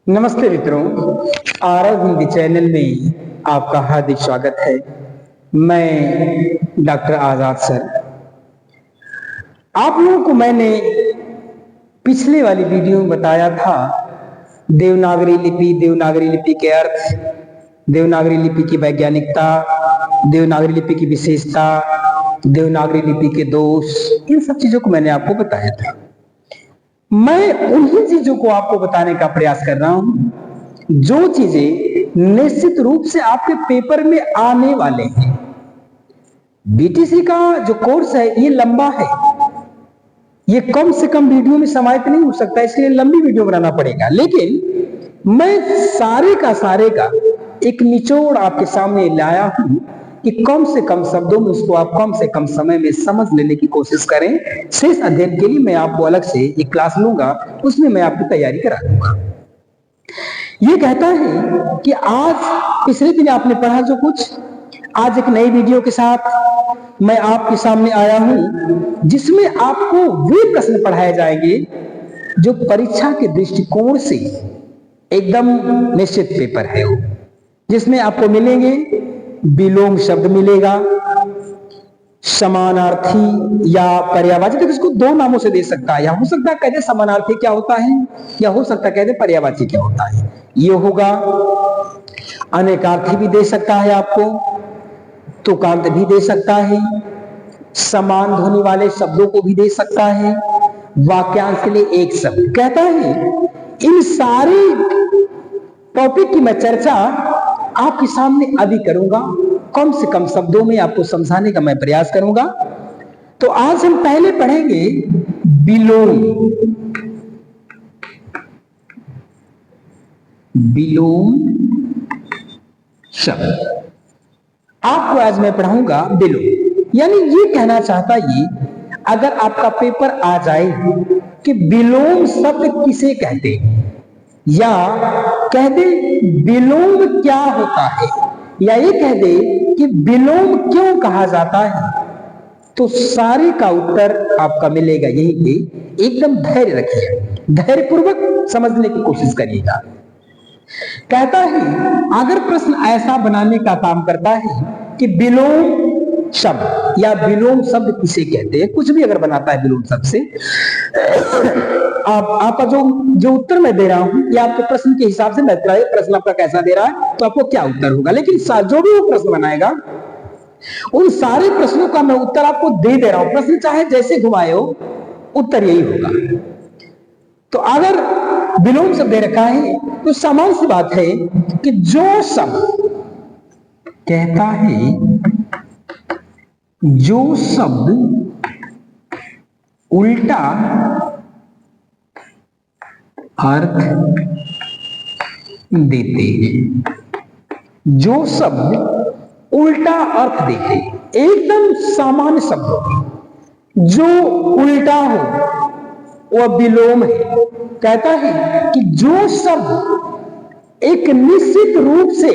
नमस्ते मित्रों, आरव हिंदी चैनल में आपका हार्दिक स्वागत है। मैं डॉक्टर आजाद सर। आप लोगों को मैंने पिछले वाली वीडियो में बताया था देवनागरी लिपि के अर्थ, देवनागरी लिपि की वैज्ञानिकता, देवनागरी लिपि की विशेषता, देवनागरी लिपि के दोष, इन सब चीजों को मैंने आपको बताया था। मैं उन्हीं चीजों को आपको बताने का प्रयास कर रहा हूं जो चीजें निश्चित रूप से आपके पेपर में आने वाले हैं। बीटीसी का जो कोर्स है ये लंबा है, ये कम से कम वीडियो में समाहित नहीं हो सकता, इसलिए लंबी वीडियो बनाना पड़ेगा। लेकिन मैं सारे का एक निचोड़ आपके सामने लाया हूं कि कम से कम शब्दों में उसको आप कम से कम समय में समझ लेने की कोशिश करें। शेष अध्ययन के लिए मैं आपको अलग से एक क्लास लूंगा, उसमें मैं आपको तैयारी करा दूंगा। ये कहता है कि आज पिछले दिन आपने पढ़ा जो कुछ, आज एक नई वीडियो के साथ मैं आपके सामने आया हूं जिसमें आपको वे प्रश्न पढ़ाए जाएंगे जो परीक्षा के दृष्टिकोण से एकदम निश्चित पेपर है, जिसमें आपको मिलेंगे विलोम शब्द मिलेगा, समानार्थी या पर्यायवाची। तो इसको दो नामों से दे सकता है, या हो सकता है कहते समानार्थी क्या होता है, या हो सकता है कहते पर्यायवाची क्या होता है। ये होगा अनेकार्थी भी दे सकता है आपको, तुकांत भी दे सकता है, समान ध्वनि वाले शब्दों को भी दे सकता है, वाक्यांश के लिए एक शब्द। कहता है इन सारे टॉपिक की मैं चर्चा आपके सामने अभी करूंगा, कम से कम शब्दों में आपको समझाने का मैं प्रयास करूंगा। तो आज हम पहले पढ़ेंगे विलोम। विलोम शब्द आपको आज मैं पढ़ाऊंगा विलोम, यानी ये कहना चाहता ये, अगर आपका पेपर आ जाए कि विलोम शब्द किसे कहते हैं, या कह दे विलोम क्या होता है, या ये कह दे कि विलोम क्यों कहा जाता है, तो सारे का उत्तर आपका मिलेगा यही कि एकदम धैर्य रखिए, धैर्यपूर्वक समझने की कोशिश करिएगा। कहता है अगर प्रश्न ऐसा बनाने का काम करता है कि विलोम शब्द या विलोम शब्द किसे कहते हैं, कुछ भी अगर बनाता है विलोम शब्द से, आपका जो उत्तर मैं दे रहा हूं ये आपके प्रश्न के हिसाब से मैं प्रश्न आपका कैसा दे रहा है तो आपको क्या उत्तर होगा। लेकिन जो भी वो प्रश्न बनाएगा उन सारे प्रश्नों का मैं उत्तर आपको दे रहा हूं, प्रश्न चाहे जैसे घुमाए हो उत्तर यही होगा। तो अगर विलोम शब्द दे रखा है तो सामान्य सी बात है कि जो शब्द कहता है, जो शब्द उल्टा अर्थ देते हैं, जो शब्द उल्टा अर्थ देते, एकदम सामान्य शब्द जो उल्टा हो वह विलोम है। कहता है कि जो शब्द एक निश्चित रूप से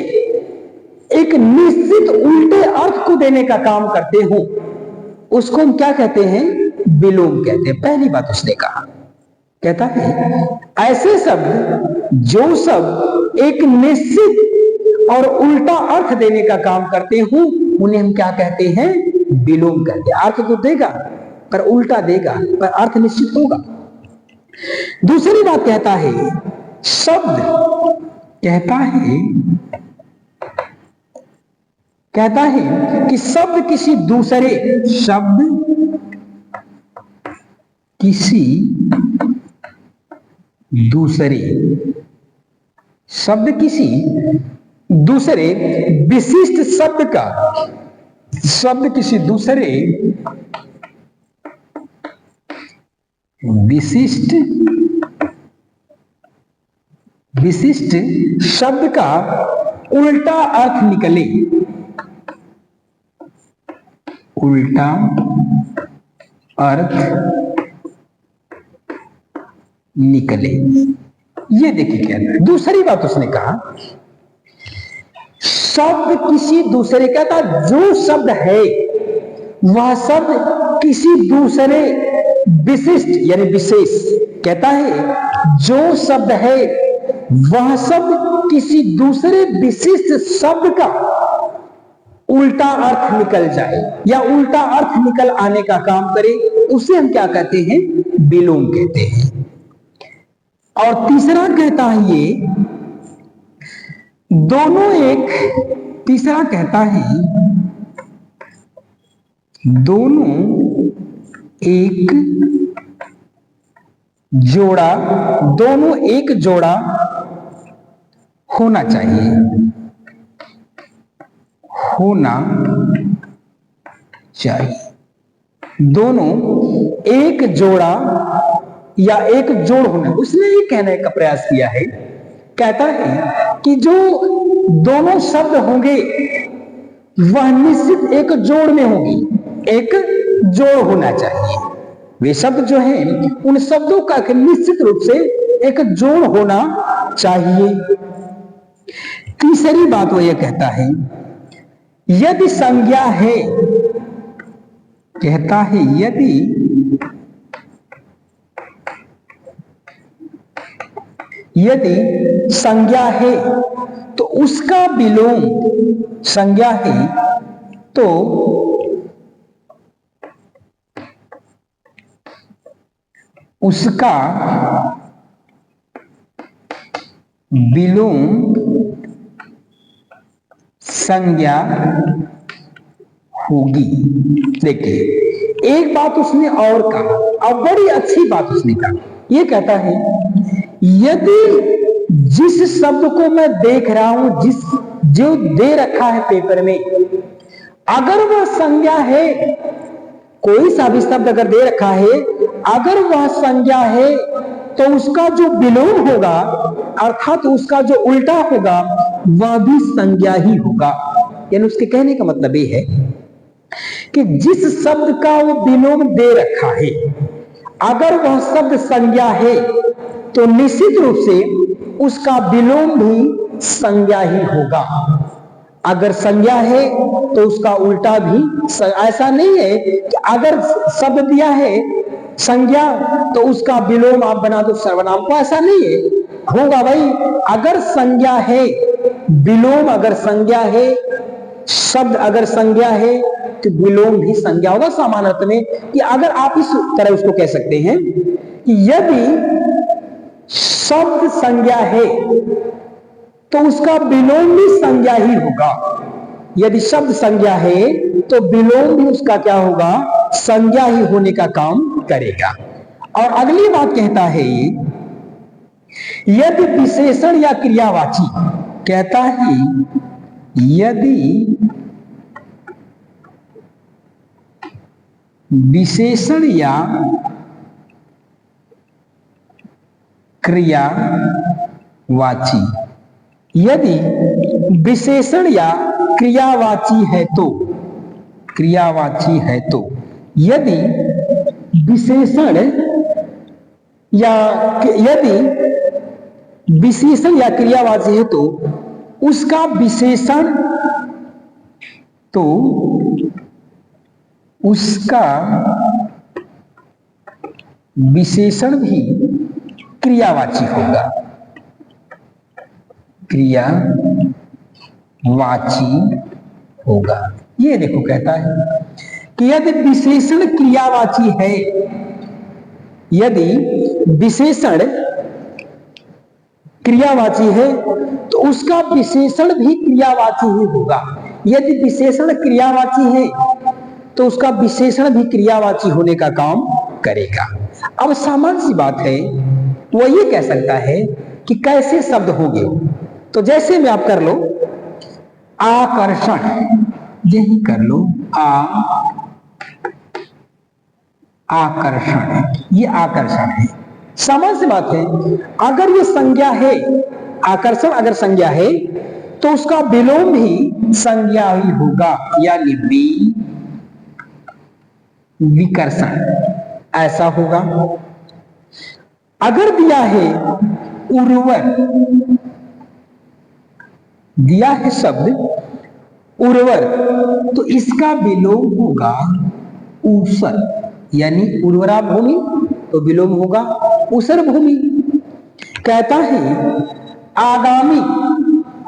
एक निश्चित उल्टे अर्थ को देने का काम करते हो उसको हम क्या कहते हैं, विलोम कहते हैं। पहली बात उसने कहा, कहता है ऐसे शब्द जो शब्द एक निश्चित और उल्टा अर्थ देने का काम करते हो उन्हें हम क्या कहते हैं, विलोम कहते हैं। अर्थ तो देगा पर उल्टा देगा, पर अर्थ निश्चित होगा। दूसरी बात कहता है शब्द कहता है कि शब्द किसी दूसरे विशिष्ट शब्द का, शब्द किसी दूसरे विशिष्ट शब्द का उल्टा अर्थ निकले, उल्टा अर्थ निकले। ये देखिए क्या है। दूसरी बात उसने कहा शब्द किसी दूसरे, कहता जो शब्द है वह शब्द किसी दूसरे विशिष्ट यानी विशेष, कहता है जो शब्द है वह शब्द किसी दूसरे विशिष्ट शब्द का उल्टा अर्थ निकल जाए या उल्टा अर्थ निकल आने का काम करे, उसे हम क्या कहते हैं? विलोम कहते हैं। और तीसरा कहता है ये दोनों एक, तीसरा कहता है दोनों एक जोड़ा, दोनों एक जोड़ा होना चाहिए, होना चाहिए। दोनों एक जोड़ा या एक जोड़ होना, उसने ये कहने का प्रयास किया है, कहता है कि जो दोनों शब्द होंगे वह निश्चित एक जोड़ में होगी, एक जोड़ होना चाहिए। वे शब्द जो हैं उन शब्दों का निश्चित रूप से एक जोड़ होना चाहिए। तीसरी बात वो ये कहता है यदि संज्ञा है, कहता है यदि संज्ञा है तो उसका विलोम, संज्ञा है तो उसका विलोम संज्ञा होगी। देखिए एक बात उसने और कहा, अब बड़ी अच्छी बात उसने कहा, ये कहता है यदि जिस शब्द को मैं देख रहा हूं, जिस जो दे रखा है पेपर में, अगर वह संज्ञा है, कोई सा भी शब्द अगर दे रखा है, अगर वह संज्ञा है तो उसका जो विलोम होगा अर्थात उसका जो उल्टा होगा वह भी संज्ञा ही होगा। यानी उसके कहने का मतलब ये है कि जिस शब्द का वो विलोम दे रखा है, अगर वह शब्द संज्ञा है तो निश्चित रूप से उसका विलोम भी संज्ञा ही होगा। अगर संज्ञा है तो उसका उल्टा भी, ऐसा नहीं है कि अगर शब्द दिया है संज्ञा तो उसका विलोम आप बना दो सर्वनाम को, ऐसा नहीं है। होगा भाई, अगर संज्ञा है, विलोम अगर संज्ञा है, शब्द अगर संज्ञा है तो विलोम भी संज्ञा होगा। सामान्य अर्थ में कि अगर आप इस तरह उसको कह सकते हैं कि यदि शब्द संज्ञा है तो उसका विलोम भी संज्ञा ही होगा। यदि शब्द संज्ञा है तो विलोम भी उसका क्या होगा? संज्ञा ही होने का काम करेगा। और अगली बात कहता है यदि विशेषण या क्रियावाची, कहता है यदि विशेषण या क्रियावाची, यदि विशेषण या क्रियावाची है तो, क्रियावाची है तो, यदि विशेषण या यदि विशेषण या क्रियावाची है तो उसका विशेषण, तो उसका विशेषण भी क्रियावाची होगा, क्रियावाची होगा। ये देखो कहता है कि यदि विशेषण क्रियावाची है, यदि विशेषण क्रियावाची है तो उसका विशेषण भी क्रियावाची ही होगा। यदि विशेषण क्रियावाची है तो उसका विशेषण भी क्रियावाची होने का काम करेगा। अब सामान्य सी बात है, वो ये कह सकता है कि कैसे शब्द होंगे, तो जैसे में आप कर लो आकर्षण, यही कर लो आकर्षण, ये आकर्षण है। सामान्य सी बात है, अगर ये संज्ञा है, आकर्षण अगर संज्ञा है तो उसका विलोम भी संज्ञा ही होगा, यानी विकर्षण, ऐसा होगा। अगर दिया है उर्वर, दिया है शब्द उर्वर तो इसका विलोम होगा ऊसर, यानी उर्वरा भूमि तो विलोम होगा ऊसर भूमि। कहता है आगामी,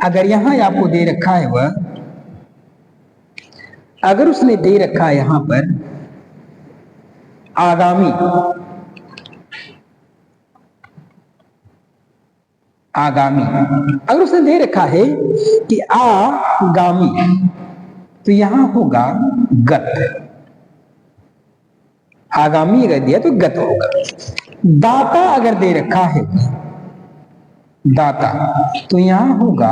अगर यहां आपको दे रखा है वह, अगर उसने दे रखा है यहां पर आगामी, आगामी, अगर उसने दे रखा है कि आगामी, तो यहां होगा गत। आगामी अगर दिया तो गत होगा। दाता अगर दे रखा है दाता, तो यहां होगा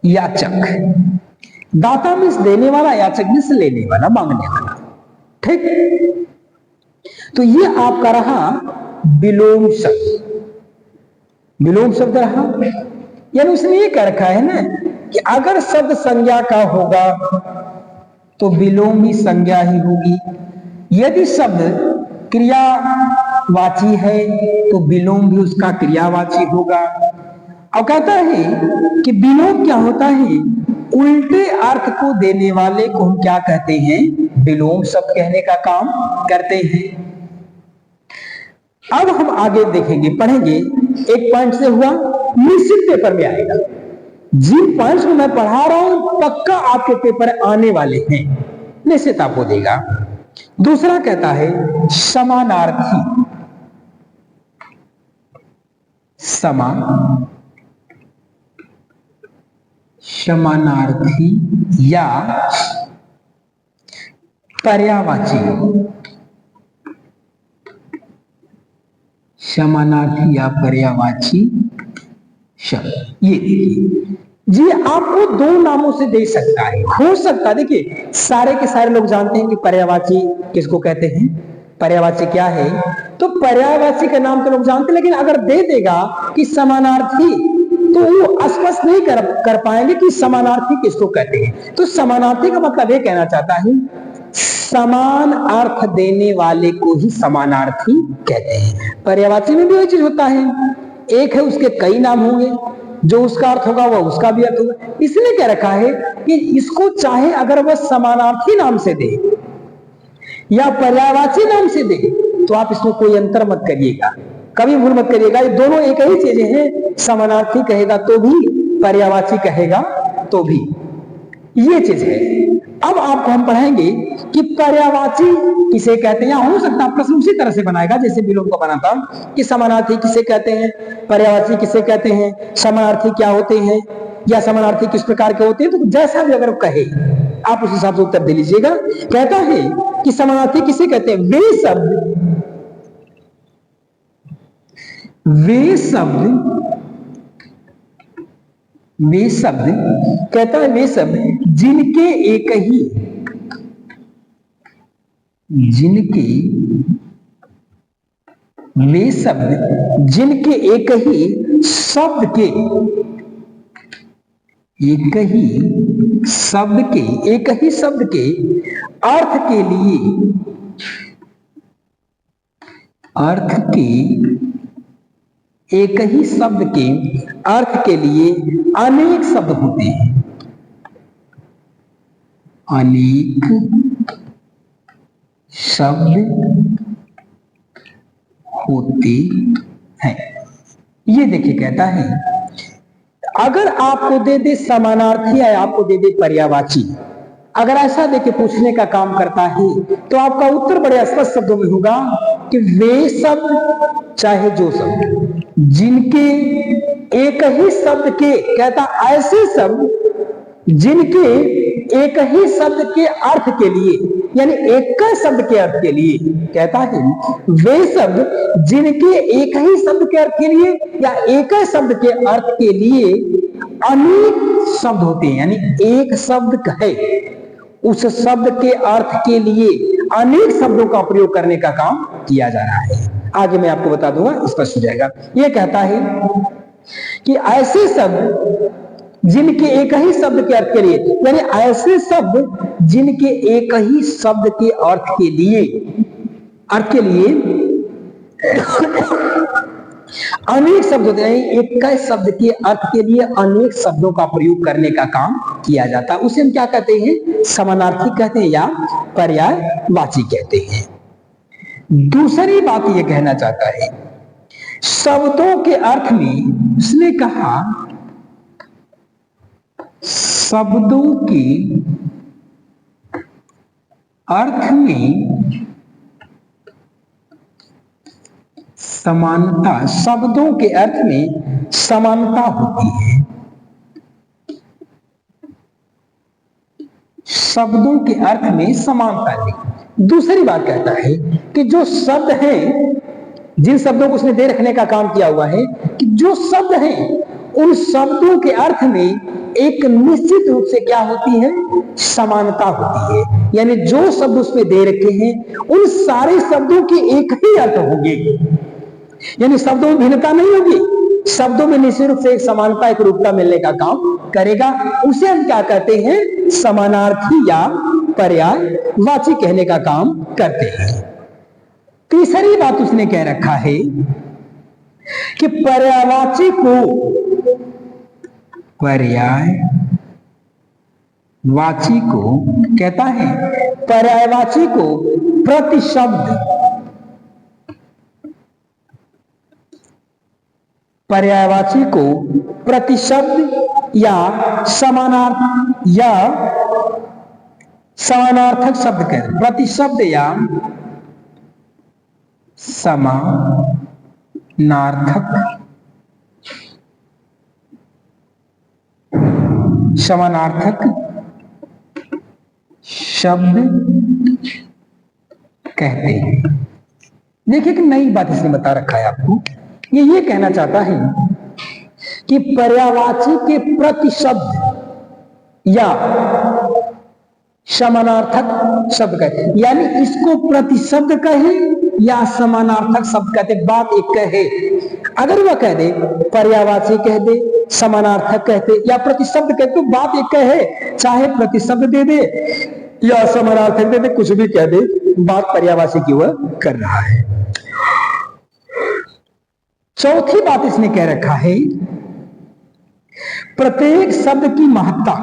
याचक। दाता मीन्स देने वाला, याचक मीन्स लेने वाला, मांगने वाला। ठीक, तो ये आपका रहा विलोम शब्द। विलोम शब्द रहा, यानी उसने ये कह रखा है ना कि अगर शब्द संज्ञा का होगा तो विलोम भी संज्ञा ही होगी। यदि शब्द क्रियावाची है तो विलोम भी उसका क्रियावाची होगा। अब कहता है कि विलोम क्या होता है, उल्टे अर्थ को देने वाले को हम क्या कहते हैं, विलोम शब्द कहने का काम करते हैं। अब हम आगे देखेंगे, पढ़ेंगे, एक पॉइंट से हुआ, निश्चित पेपर में आएगा। जिन पॉइंट्स को मैं पढ़ा रहा हूं पक्का आपके पेपर आने वाले हैं, निश्चित आपको देगा। दूसरा कहता है समानार्थी, समानार्थी या पर्यायवाची, समानार्थी या पर्यायवाची शब्द। ये देखिए जी, आपको दो नामों से दे सकता है, हो सकता है। देखिए सारे के सारे लोग जानते हैं कि पर्यायवाची किसको कहते हैं, पर्यायवाची क्या है, तो पर्यायवाची का नाम तो लोग जानते हैं, लेकिन अगर दे देगा कि समानार्थी तो वो स्पष्ट नहीं कर पाएंगे कि समानार्थी किसको कहते हैं। तो समानार्थी का मतलब ये कहना चाहता है समान अर्थ देने वाले को ही समानार्थी कहते हैं। पर्यायवाची में भी वही चीज होता है, एक है उसके कई नाम होंगे, जो उसका अर्थ होगा वह उसका भी अर्थ होगा। इसलिए क्या रखा है कि इसको चाहे अगर वह समानार्थी नाम से दे या पर्यायवाची नाम से दे तो आप इसमें कोई अंतर मत करिएगा, कभी भूल मत करिएगा, ये दोनों एक ही चीजें हैं। समानार्थी कहेगा तो भी, पर्यायवाची कहेगा तो भी, ये चीज है। अब आपको हम पढ़ाएंगे कि पर्यायवाची किसे कहते हैं, या हो सकता है प्रश्न उसी तरह से बनाएगा जैसे विलोम को बना था कि समानार्थी किसे कहते हैं, पर्यायवाची किसे कहते हैं, समानार्थी क्या होते हैं, या समानार्थी किस प्रकार के होते हैं। तो जैसा भी अगर कहे आप उस हिसाब से उत्तर दे लीजिएगा। कहता है कि समानार्थी किसे कहते हैं, वे शब्द कहता है, वे शब्द जिनके एक ही शब्द के अर्थ के लिए अनेक शब्द होते हैं, अनेक शब्द होते हैं। ये देखिए कहता है अगर आपको दे दे समानार्थी या आपको दे दे पर्यायवाची, अगर ऐसा देके पूछने का काम करता है तो आपका उत्तर बड़े स्पष्ट शब्दों में होगा कि वे शब्द चाहे जो शब्द जिनके एक ही शब्द के, कहता ऐसे शब्द जिनके एक ही शब्द के अर्थ के लिए, यानी एक शब्द के अर्थ के लिए, कहता है वे शब्द जिनके एक ही शब्द के अर्थ के लिए या एक शब्द के अर्थ के लिए अनेक शब्द होते हैं, यानी एक शब्द है उस शब्द के अर्थ के लिए अनेक शब्दों का प्रयोग करने का काम किया जा रहा है। आगे मैं आपको बता दूंगा, स्पष्ट हो जाएगा। यह कहता है कि ऐसे शब्द जिनके एक ही शब्द के अर्थ के लिए, यानी ऐसे शब्द जिनके एक ही शब्द के अर्थ के लिए अनेक शब्द होते हैं, एक शब्द के अर्थ के लिए अनेक शब्दों का प्रयोग करने का काम किया जाता है, उसे हम क्या कहते हैं, समानार्थी कहते हैं या पर्यायवाची कहते हैं। दूसरी बात यह कहना चाहता है शब्दों के अर्थ में उसने कहा शब्दों के अर्थ में समानता, शब्दों के अर्थ में समानता होती है। शब्दों के अर्थ में समानता नहीं। दूसरी बात कहता है कि जो शब्द हैं, जिन शब्दों को उसने दे रखने का काम किया हुआ है, कि जो शब्द हैं उन शब्दों के अर्थ में एक निश्चित रूप से क्या होती है, समानता होती है। यानी जो शब्द उसमें दे रखे हैं उन सारे शब्दों के एक ही अर्थ होंगे, यानी शब्दों में भिन्नता नहीं होगी। शब्दों में निश्चित रूप से एक समानता, एक रूपता मिलने का काम करेगा। उसे हम क्या कहते हैं, समानार्थी या पर्यायवाची कहने का काम करते हैं। तीसरी बात उसने कह रखा है कि पर्यायवाची को, पर्यायवाची को कहता है, पर्यायवाची को प्रतिशब्द, पर्यायवाची को प्रतिशब्द या समानार्थक शब्द कहते हैं। प्रतिशब्द या समानार्थक शब्द कहते हैं। देखिए कि नई बात इसने बता रखा है आपको। ये कहना चाहता है कि पर्यायवाची के प्रतिशब्द या समानार्थक शब्द कहते हैं, यानी इसको प्रतिशब्द कहे या समानार्थक शब्द कहते, बात एक कहे। अगर वह कह दे पर्यायवाची कह दे, समानार्थक कहते या प्रतिशब्द कहते तो बात एक कहे, चाहे प्रतिशब्द दे दे या समानार्थक दे दे, कुछ भी कह दे, बात पर्यायवाची की वह कर रहा है। चौथी बात इसने कह रखा है, प्रत्येक शब्द की महत्ता,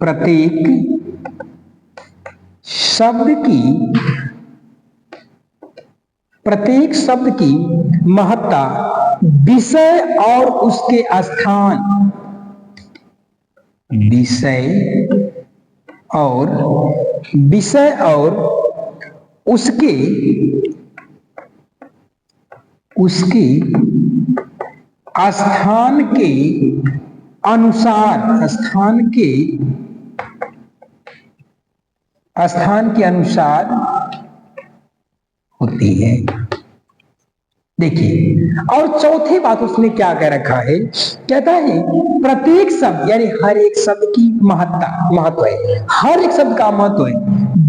प्रत्येक शब्द की महत्ता विषय और उसके स्थान, विषय और उसके स्थान के अनुसार, स्थान के अनुसार होती है। देखिए, और चौथी बात उसने क्या कह रखा है, कहता है प्रत्येक शब्द यानी हर एक शब्द की महत्व है, हर एक शब्द का महत्व है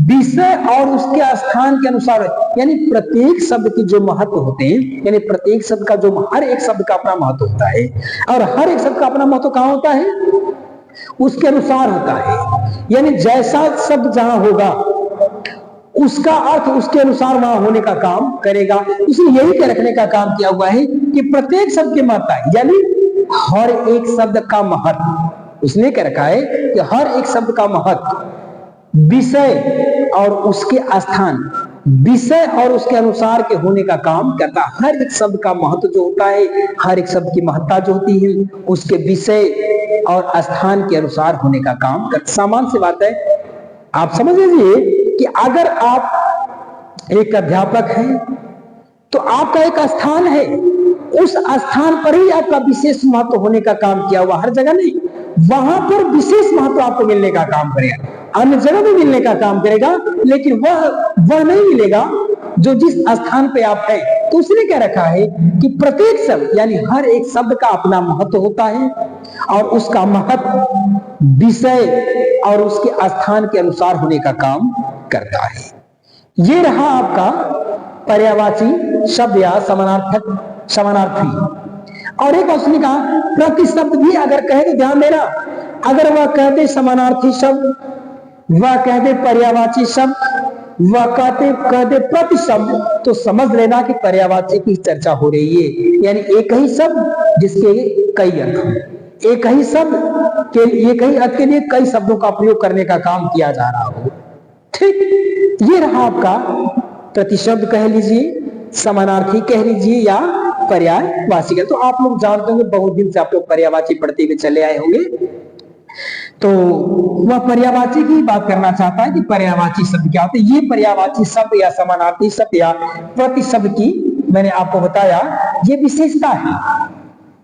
विषय और उसके स्थान के अनुसार है। यानी प्रत्येक शब्द की जो महत्व होते हैं, यानी प्रत्येक शब्द का जो, हर एक शब्द का अपना महत्व होता है, और हर एक शब्द का अपना महत्व कहां होता है, उसके अनुसार होता है। यानी जैसा शब्द जहां होगा उसका अर्थ उसके अनुसार वहां होने का काम करेगा। इसलिए यही कह रखने का काम किया हुआ है कि प्रत्येक शब्द की महत्ता, यानी हर एक शब्द का महत्व, उसने कह रखा है कि हर एक शब्द का महत्व विषय और उसके स्थान, विषय और उसके अनुसार के होने का काम करता है। हर एक शब्द का महत्व जो होता है, हर एक शब्द की महत्ता जो होती है, उसके विषय और स्थान के अनुसार होने का काम करता। सामान्य सी बात है, आप समझ लीजिए कि अगर आप एक अध्यापक हैं तो आपका एक स्थान है, उस स्थान पर ही आपका विशेष महत्व होने का काम किया हुआ, हर जगह नहीं, वहां पर विशेष महत्व आपको मिलने का काम करेगा, अन्य जगह भी मिलने का काम करेगा, लेकिन वह नहीं मिलेगा जो जिस स्थान पे आप हैं। तो उसने क्या रखा है कि प्रत्येक शब्द यानी हर एक शब्द का अपना महत्व होता है, और उसका महत्व विषय और उसके स्थान के अनुसार होने का काम करता है। ये रहा आपका पर्यायवाची शब्द या समानार्थी। और एक उसने कहा प्रतिशब्द भी अगर कहे तो ध्यान देना, अगर वह कह दे समानार्थी शब्द, वह कह दे पर्यायवाची शब्द, वह कह दे प्रतिशब्द, तो समझ लेना कि पर्यायवाची की चर्चा हो रही है। यानी एक ही शब्द जिसके कई अर्थ, एक ही शब्द के एक ही अर्थ के लिए कई शब्दों का प्रयोग करने का काम किया जा रहा हो। ठीक, ये रहा आपका प्रतिशब्द कह लीजिए, समानार्थी कह लीजिए या पर्यायवाची का। तो आप लोग जानते होंगे, बहुत दिन से आप लोग पर्यायवाची पढ़ते हुए चले आए होंगे। तो वह पर्यायवाची की बात करना चाहता है कि पर्यायवाची शब्द क्या होते हैं। ये पर्यायवाची शब्द या समानार्थी शब्द या प्रतिशब्द की मैंने आपको बताया ये विशेषता है।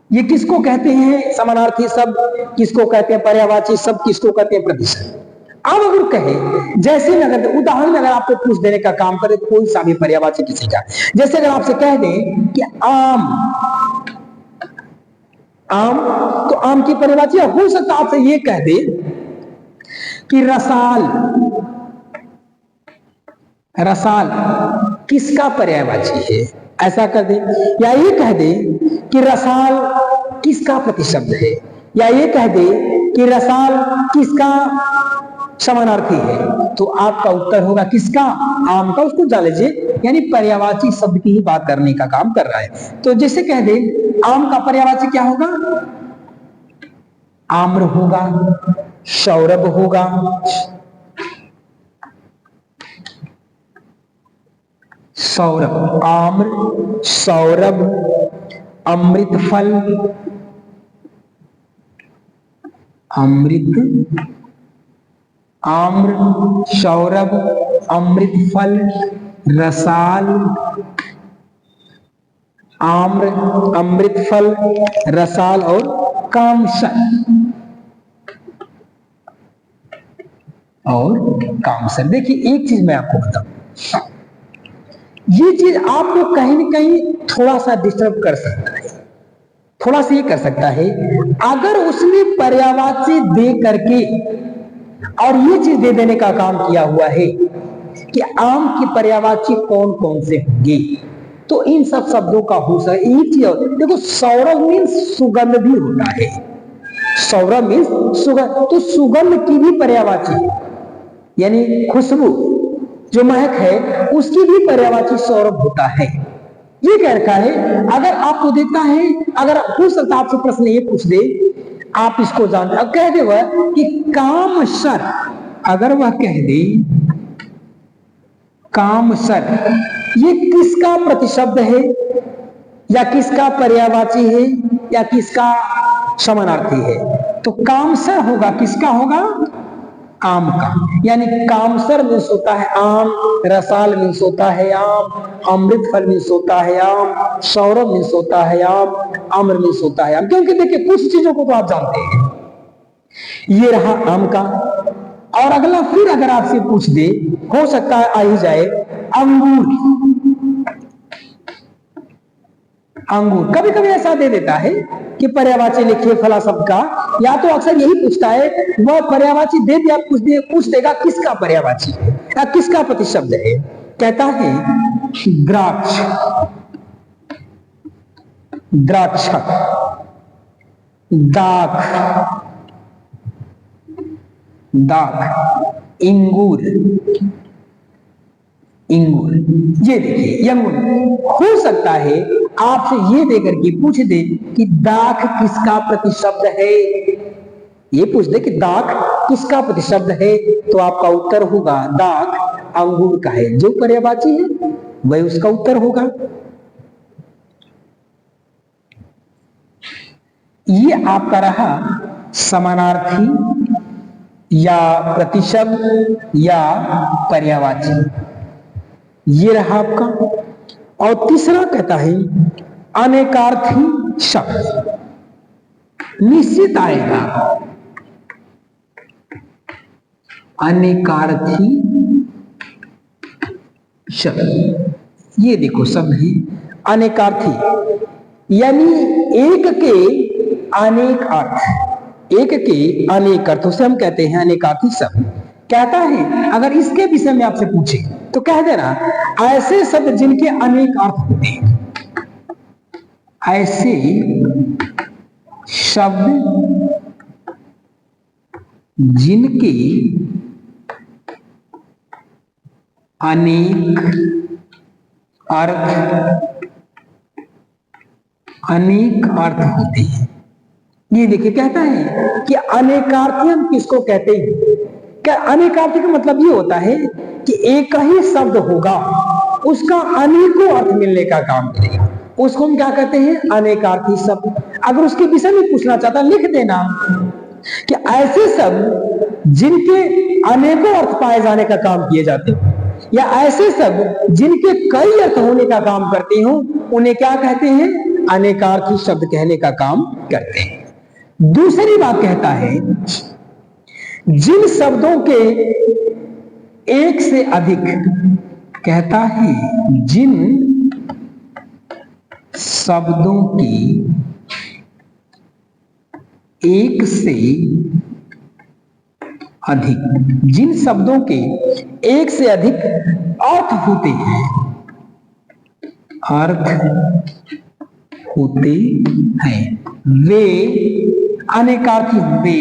ये किसको कहते हैं समानार्थी शब्द, किसको कहते हैं पर्यायवाची शब्द, किसको कहते हैं प्रतिशब्द। अब अगर कहे, जैसे में अगर उदाहरण में अगर आपको पूछ देने का काम करे कोई सा भी पर्यायवाची किसी का, जैसे अगर आपसे कह दें कि आम, आम, तो आम की पर्यायवाची हो सकता है आपसे ये कह दे कि रसाल, रसाल किसका पर्यायवाची है, ऐसा कर दे। या ये कह दे कि रसाल किसका प्रतिशब्द है, या ये कह दे कि रसाल किसका समानार्थी है। तो आपका उत्तर होगा किसका, आम का। उसको जान लीजिए, यानी पर्यायवाची शब्द की ही बात करने का काम कर रहा है। तो जैसे कह दे आम का पर्यायवाची क्या होगा, आम्र होगा, सौरभ होगा, सौरभ, आम्र, सौरभ, अमृत फल, अमृत, आम्र, सौरभ, अमृत फल, रसाल, आम्र, अमृत फल, रसाल और कामसर, देखिए एक चीज मैं आपको बताऊं, ये चीज आपको कहीं न कहीं थोड़ा सा डिस्टर्ब कर सकता है, थोड़ा सा ये कर सकता है। अगर उसने पर्यायवाची दे करके और ये चीज दे देने का काम किया हुआ है कि आम की पर्यायवाची कौन कौन से होंगे, तो इन सब शब्दों का हो सकता है। एक चीज देखो, सौरभ मीन्स सुगंध भी होता है, सौरभ मीन्स सुगंध, तो सुगंध की भी पर्यायवाची यानी खुशबू जो महक है उसकी भी पर्यायवाची सौरभ होता है। ये कह रखा है। अगर आपको देता है, अगर हो सकता आपसे प्रश्न ये पूछ दे, आप इसको जानते, अब कह दे वह कि कामसर, अगर वह कह दे कामसर, ये किसका प्रतिशब्द है या किसका पर्यायवाची है या किसका समानार्थी है, तो कामसर होगा, किसका होगा, आम का। यानी कामसर मीन्स होता है आम, रसाल मीन्स होता है आम, अमृत फल मीन्स होता है आम, सौरभ मीन्स होता है आम, आम्र मीन्स होता है आम। क्योंकि देखिए कुछ चीजों को तो आप जानते हैं। ये रहा आम का। और अगला फिर अगर आपसे पूछ दे, हो सकता है आ ही जाए अंगूर, अंगूर कभी कभी ऐसा दे देता है कि पर्यायवाची लिखिए फला शब्द का, या तो अक्सर यही पूछता है, वह पर्यायवाची दे दिया, पूछ देगा किसका पर्यायवाची है या किसका प्रतिशब्द है। कहता है द्राक्ष, द्राक्षक, दाख, दाख, इंगूर, इंगूर। ये देखिए अंगूर। हो सकता है आपसे ये देकर के पूछ दे कि दाख किसका प्रतिशब्द है, ये पूछ दे कि दाख किसका प्रतिशब्द है, तो आपका उत्तर होगा दाख अंगूर का है। जो पर्यायवाची है वही उसका उत्तर होगा। ये आपका रहा समानार्थी या प्रतिशब्द या पर्यायवाची, ये रहा आपका। और तीसरा कहता है अनेकार्थी शब्द, निश्चित आएगा अनेकार्थी शब्द। ये देखो शब्द है अनेकार्थी, यानी एक के अनेक अर्थ, एक के अनेक अर्थ, उसे हम कहते हैं अनेकार्थी शब्द। कहता है अगर इसके विषय में आपसे पूछे तो कह देना ऐसे शब्द जिनके अनेक अर्थ होते हैं, ऐसे शब्द जिनके अनेक अर्थ, अनेक अर्थ होते हैं। ये देखिए कहता है कि अनेकार्थी हम किसको कहते हैं। क्या अनेकार्थी का मतलब ये होता है कि एक ही शब्द होगा, उसका अनेकों अर्थ मिलने का काम करेगा, उसको हम क्या कहते हैं? अनेकार्थी शब्द। अगर उसके विषय में पूछना चाहता लिख देना कि ऐसे शब्द जिनके अनेकों अर्थ पाए जाने का काम किए जाते हैं, या ऐसे शब्द जिनके कई अर्थ होने का काम करते हो, उन्हें क्या कहते हैं? अनेकार्थी शब्द कहने का काम करते हैं। दूसरी बात कहता है, जिन शब्दों के एक से अधिक, कहता है जिन शब्दों की एक से अधिक, जिन शब्दों के एक से अधिक अर्थ होते हैं, वे अनेकार्थी, वे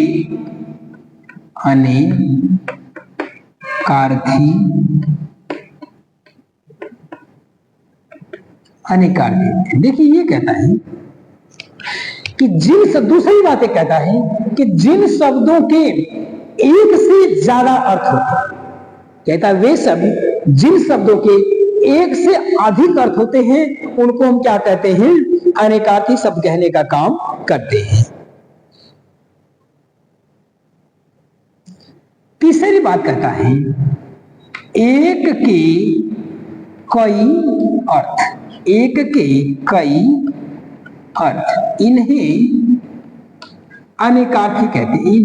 अनेकार्थी। देखिए ये कहता है कि दूसरी बातें कहता है कि जिन शब्दों के एक से ज्यादा अर्थ होते, कहता है वे शब्द जिन शब्दों के एक से अधिक अर्थ होते हैं, उनको हम क्या कहते हैं? अनेकार्थी शब्द कहने का काम करते हैं। तीसरी बात कहता है, एक के कई अर्थ, एक के कई अर्थ, इन्हें अनेकार्थी कहते हैं।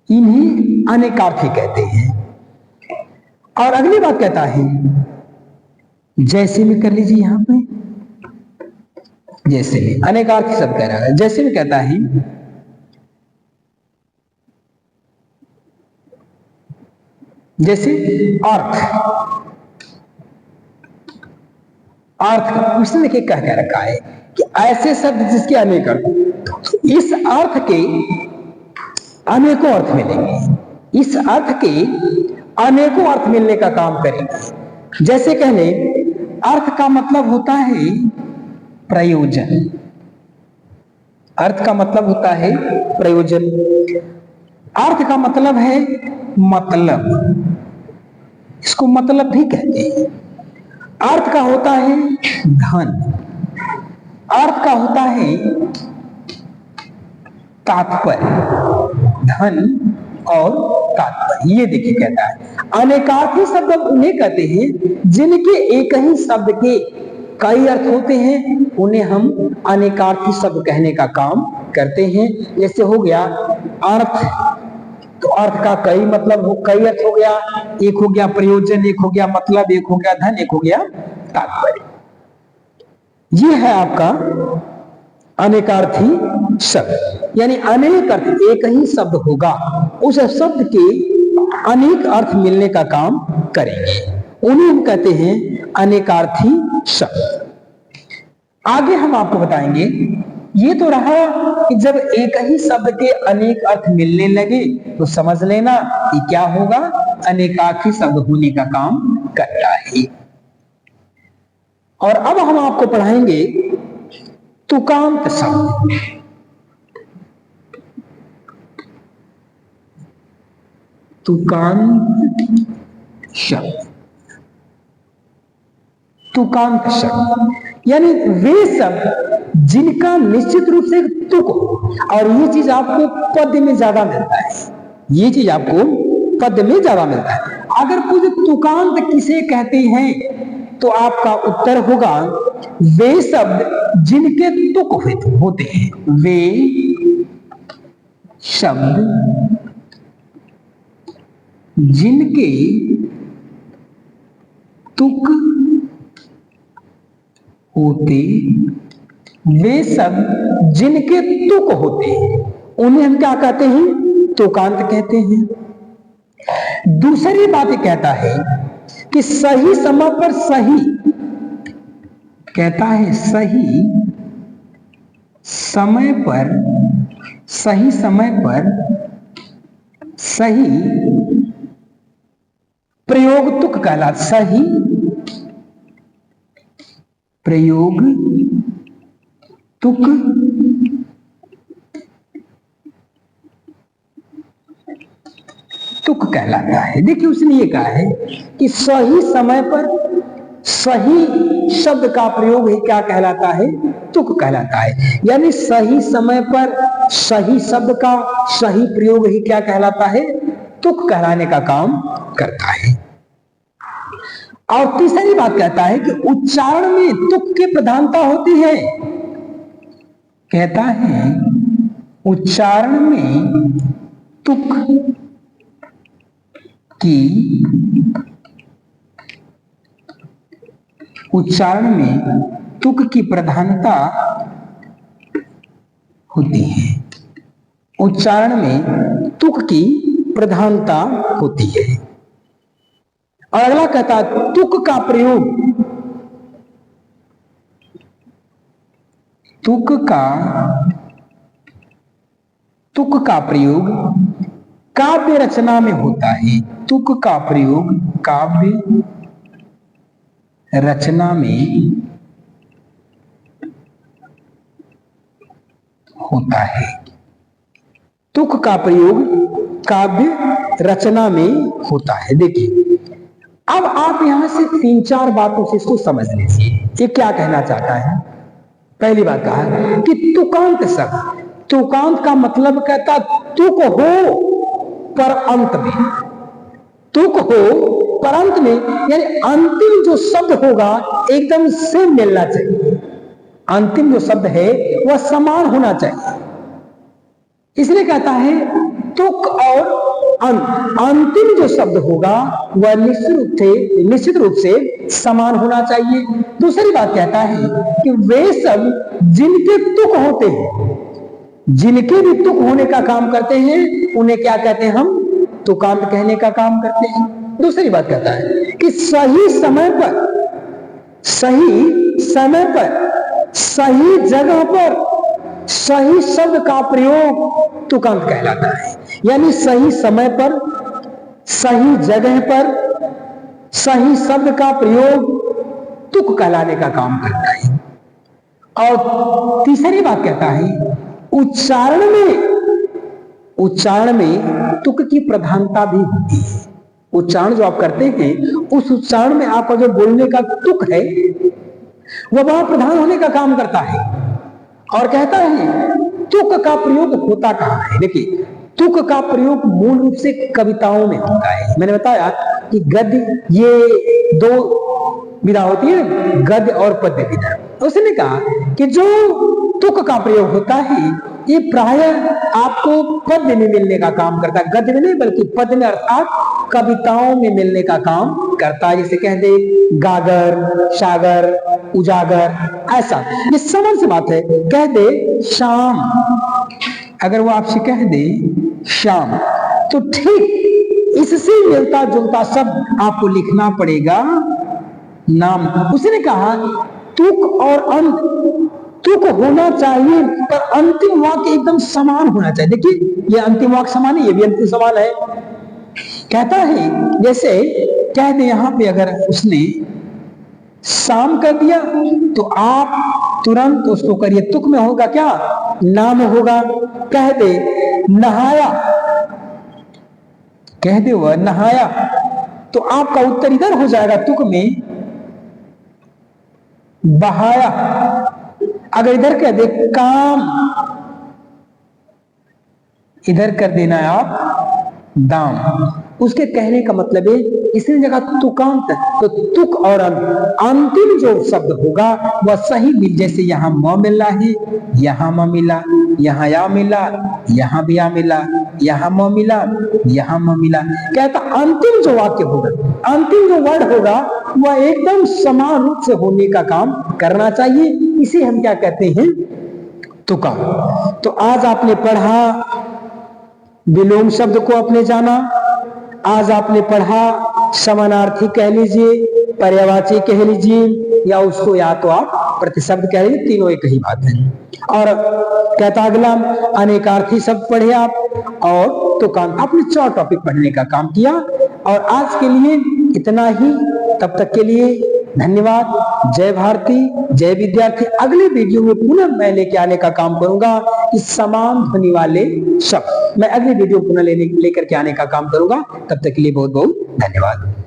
इन्हें अनेकार्थी कहते हैं। और अगली बात कहता है, जैसे में कर लीजिए, यहां पे जैसे में अनेकार्थी शब्द कह रहा है। जैसे में कहता है, जैसे अर्थ उसने क्या कह रखा है कि ऐसे शब्द जिसके अनेक अर्थ, इस अर्थ के अनेकों अर्थ मिलेंगे, इस अर्थ के अनेकों अर्थ मिलने का काम करेंगे। जैसे कहने, अर्थ का मतलब होता है प्रयोजन, अर्थ का मतलब होता है प्रयोजन, अर्थ का मतलब है मतलब, इसको मतलब भी कहते हैं। अर्थ का होता है धन, अर्थ का होता है तात्पर्य, धन और तात्पर्य। ये देखिए कहता है अनेकार्थी शब्द उन्हें कहते हैं जिनके एक ही शब्द के कई अर्थ होते हैं, उन्हें हम अनेकार्थी शब्द कहने का काम करते हैं। जैसे हो गया अर्थ, तो अर्थ का कई मतलब कई अर्थ हो गया, एक हो गया प्रयोजन, एक हो गया मतलब, एक हो गया धन, एक हो गया तात्पर्य। ये है आपका अनेकार्थी शब्द, यानी अनेक अर्थ, एक ही शब्द होगा, उस शब्द के अनेक अर्थ मिलने का काम करेंगे, उन्हें हम कहते हैं अनेकार्थी शब्द। आगे हम आपको बताएंगे, ये तो रहा कि जब एक ही शब्द के अनेक अर्थ मिलने लगे तो समझ लेना कि क्या होगा, अनेकार्थी शब्द होने का काम करता है। और अब हम आपको पढ़ाएंगे तुकांत शब्द। तुकांत शब्द, तुकांत शब्द यानी वे शब्द जिनका निश्चित रूप से तुक हो, और ये चीज आपको पद में ज्यादा मिलता है, ये चीज आपको पद में ज्यादा मिलता है। अगर पूछे तुकांत किसे कहते हैं, तो आपका उत्तर होगा वे शब्द जिनके तुक होते हैं, वे शब्द जिनके तुक होते, वे शब्द जिनके तुक होते हैं, उन्हें हम क्या कहते हैं? तुकांत कहते हैं। दूसरी बात कहता है कि सही समय पर सही, कहता है सही समय पर, सही समय पर सही प्रयोग तुक कहलाता, सही प्रयोग तुक तुक कहलाता है। देखिए उसने ये कहा है कि सही समय पर सही शब्द का प्रयोग ही क्या कहलाता है, तुक कहलाता है। यानी सही समय पर सही शब्द का सही प्रयोग ही क्या कहलाता है, तुक कहलाने का काम करता है। और तीसरी बात कहता है कि उच्चारण में तुक की प्रधानता होती है। कहता है उच्चारण में तुक की प्रधानता होती है। उच्चारण में तुक की प्रधानता होती है। और अगला कहता है तुक का प्रयोग काव्य रचना में होता है। तुक का प्रयोग काव्य रचना में होता है। तुक का प्रयोग काव्य रचना में होता है। देखिए अब आप यहां से 3-4 बातों से इसको समझ लीजिए, ये क्या कहना चाहता है। पहली बात कहा कि तुकांत शब्द, तुकांत का मतलब कहता तुक हो पर अंत में, तुक हो पर अंत में, यानी अंतिम जो शब्द होगा एकदम से मिलना चाहिए। अंतिम जो शब्द है वह समान होना चाहिए। इसलिए कहता है तुक और अंतिम जो शब्द होगा वह निश्चित रूप से समान होना चाहिए। दूसरी बात कहता है कि वे सब जिनके तुक होते हैं, जिनके भी तुक होने का काम करते हैं, उन्हें क्या कहते हैं, हम तुकांत कहने का काम करते हैं। दूसरी बात कहता है कि सही समय पर सही जगह पर सही शब्द का प्रयोग तुकांत कहलाता है। यानी सही समय पर सही जगह पर सही शब्द का प्रयोग तुक कहलाने का काम करता है। और तीसरी बात कहता है उच्चारण में तुक की प्रधानता भी होती है। उच्चारण जो आप करते हैं उस उच्चारण में आपका जो बोलने का तुक है वह बहुत प्रधान होने का काम करता है। और कहता है तुक का प्रयोग होता कहां है। देखिए तुक का प्रयोग मूल रूप से कविताओं में होता है। मैंने बताया कि गद्य, ये 2 विधा होती है, गद्य और पद्य विधा। उसने कहा कि जो तुक का प्रयोग होता है ये प्रायः आपको पद्य में मिलने का काम करता है। गद्य में नहीं बल्कि पद्य में, अर्थात कविताओं में मिलने का काम करता है। जैसे कह दे गागर, सागर, उजागर, ऐसा। ये समझ से बात है। कह दे शाम, अगर वो आपसे कह दे शाम, तो ठीक इससे मिलता जुलता शब्द आपको लिखना पड़ेगा नाम। उसने कहा तुक और अंत, तुक होना चाहिए पर अंतिम वाक्य एकदम समान होना चाहिए। देखिए ये अंतिम वाक्य समान है, ये भी अंतिम समान है। कहता है जैसे कह दे यहां पे अगर उसने शाम कर दिया तो आप तुरंत उसको करिए, तुक में होगा क्या, नाम होगा। कह दे नहाया, कह दे वह नहाया, तो आपका उत्तर इधर हो जाएगा तुक में बहाया। अगर इधर कह दे काम, इधर कर देना है आप दाम। उसके कहने का मतलब है इसी जगह तुकांत, तो तुक और अंतिम जो शब्द होगा वह सही मिल, जैसे यहां म मिला है, यहां म मिला, यहां या मिला, यहां भी या मिला, यहां म मिला, यहां म मिला। कहता अंतिम जो वाक्य होगा, अंतिम जो वर्ड होगा वह एकदम समान रूप से होने का काम करना चाहिए। इसे हम क्या कहते हैं, तुका। तो आज आपने पढ़ा, विलोम शब्द को आपने जाना, आज आपने पढ़ा समानार्थी कह लीजिए, पर्यायवाची कह लीजिए, या उसको या तो आप प्रतिशब्द कह लीजिए, तीनों एक ही बात है। और कहता अगला अनेकार्थी शब्द पढ़े आप, और तुकांत। आपने 4 टॉपिक पढ़ने का काम किया। और आज के लिए इतना ही। तब तक के लिए धन्यवाद। जय भारती, जय विद्यार्थी। अगले वीडियो में पुनः मैं लेके आने का काम करूंगा इस समान ध्वनि वाले शब्द। मैं अगली वीडियो पुनः लेकर के आने का काम करूंगा। तब तक के लिए बहुत बहुत धन्यवाद।